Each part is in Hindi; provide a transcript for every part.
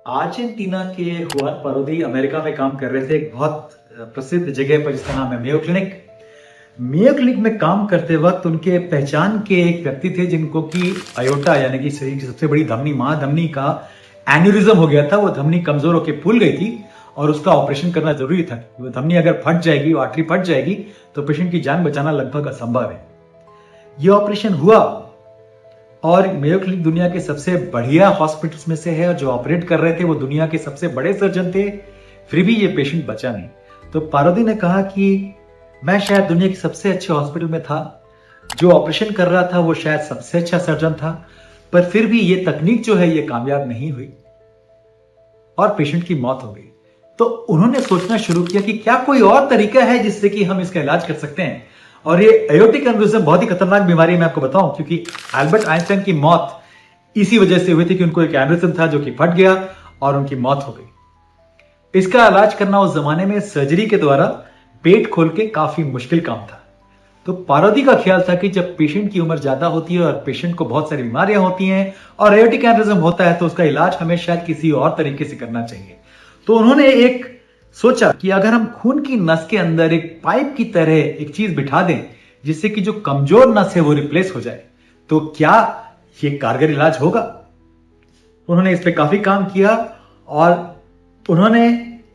अर्जेंटीना के हुआन पारोदी अमेरिका में काम कर रहे थे एक बहुत प्रसिद्ध जगह पर जिसका नाम है मेयो क्लिनिक। मेयो क्लिनिक में काम करते वक्त उनके पहचान के एक व्यक्ति थे जिनको कि अयोटा यानी कि शरीर की सबसे बड़ी धमनी महाधमनी का एन्यूरिज्म हो गया था। वो धमनी कमजोर होकर फूल गई थी और उसका ऑपरेशन करना जरूरी था। वो धमनी अगर फट जाएगी, वो आर्टरी फट जाएगी तो पेशेंट की जान बचाना लगभग असंभव है। ये ऑपरेशन हुआ और मेयो क्लिनिक दुनिया के सबसे बढ़िया हॉस्पिटल्स में से है और जो ऑपरेट कर रहे थे वो दुनिया के सबसे बड़े सर्जन थे, फिर भी ये पेशेंट बचा नहीं। तो पारोदी ने कहा कि मैं शायद दुनिया के सबसे अच्छे हॉस्पिटल में था, जो ऑपरेशन कर रहा था वो शायद सबसे अच्छा सर्जन था, पर फिर भी ये तकनीक जो है ये कामयाब नहीं हुई और पेशेंट की मौत हो गई। तो उन्होंने सोचना शुरू किया कि क्या कोई और तरीका है जिससे कि हम इसका इलाज कर सकते हैं। और ये एयोर्टिक एन्यूरिज्म बहुत ही खतरनाक बीमारी मैं आपको बताऊं, क्योंकि अल्बर्ट आइंस्टाइन की मौत इसी वजह से हुई थी कि उनको एक एन्यूरिज्म था जो कि फट गया और उनकी मौत हो गई। इसका इलाज करना उस जमाने में सर्जरी के द्वारा पेट खोल के काफी मुश्किल काम था। तो पारोदी का ख्याल था कि जब पेशेंट की उम्र ज्यादा होती है और पेशेंट को बहुत सारी बीमारियां होती हैं और एयोर्टिक एन्यूरिज्म होता है तो उसका इलाज हमें शायद किसी और तरीके से करना चाहिए। तो उन्होंने एक सोचा कि अगर हम खून की नस के अंदर एक पाइप की तरह एक चीज बिठा दें जिससे कि जो कमजोर नस है वो रिप्लेस हो जाए, तो क्या ये कारगर इलाज होगा। उन्होंने इस पे काफी काम किया और उन्होंने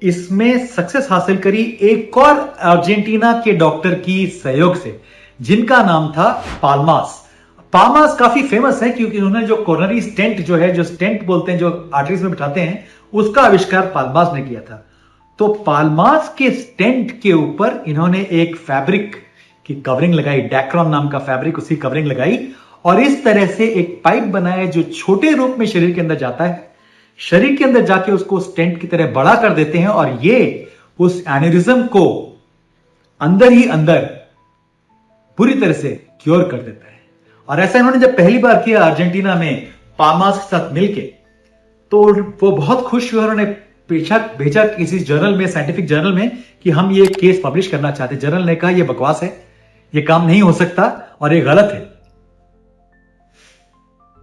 इसमें सक्सेस हासिल करी एक और अर्जेंटीना के डॉक्टर की सहयोग से, जिनका नाम था पाल्मास। पाल्मास काफी फेमस है क्योंकि उन्होंने जो कोरोनरी स्टेंट जो है, जो स्टेंट बोलते हैं, जो आर्टरीज में बिठाते हैं, उसका आविष्कार पाल्मास ने किया था। तो पाल्मास के स्टेंट के ऊपर इन्होंने एक फैब्रिक की कवरिंग लगाई, डैक्रॉन नाम का फैब्रिक, उसकी कवरिंग लगाई और इस तरह से एक पाइप बनाया जो छोटे रूप में शरीर के अंदर जाता है, शरीर के अंदर जाके उसको स्टेंट की तरह बड़ा कर देते हैं और ये उस एन्यूरिज्म को अंदर ही अंदर पूरी तरह से क्योर कर देता है। और ऐसा इन्होंने जब पहली बार किया अर्जेंटीना में पाल्मास के साथ मिलके, तो वो बहुत खुश हुए। उन्होंने भेजा किसी जर्नल में, साइंटिफिक जर्नल में, कि हम ये केस पब्लिश करना चाहते हैं। जर्नल ने कहा ये बकवास है, ये काम नहीं हो सकता और ये गलत है।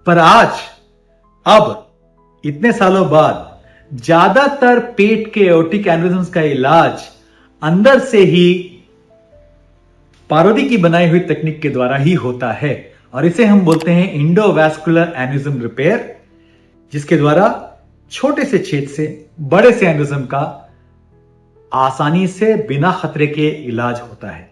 पर आज अब इतने सालों बाद ज्यादातर पेट के एयोर्टिक एन्यूरिज्म्स का इलाज अंदर से ही पारोदी की बनाई हुई तकनीक के द्वारा ही होता है और इसे हम बोलते हैं एंडोवैस्कुलर एन्यूरिज्म रिपेयर, जिसके द्वारा छोटे से छेद से बड़े से एन्यूरिज्म का आसानी से बिना खतरे के इलाज होता है।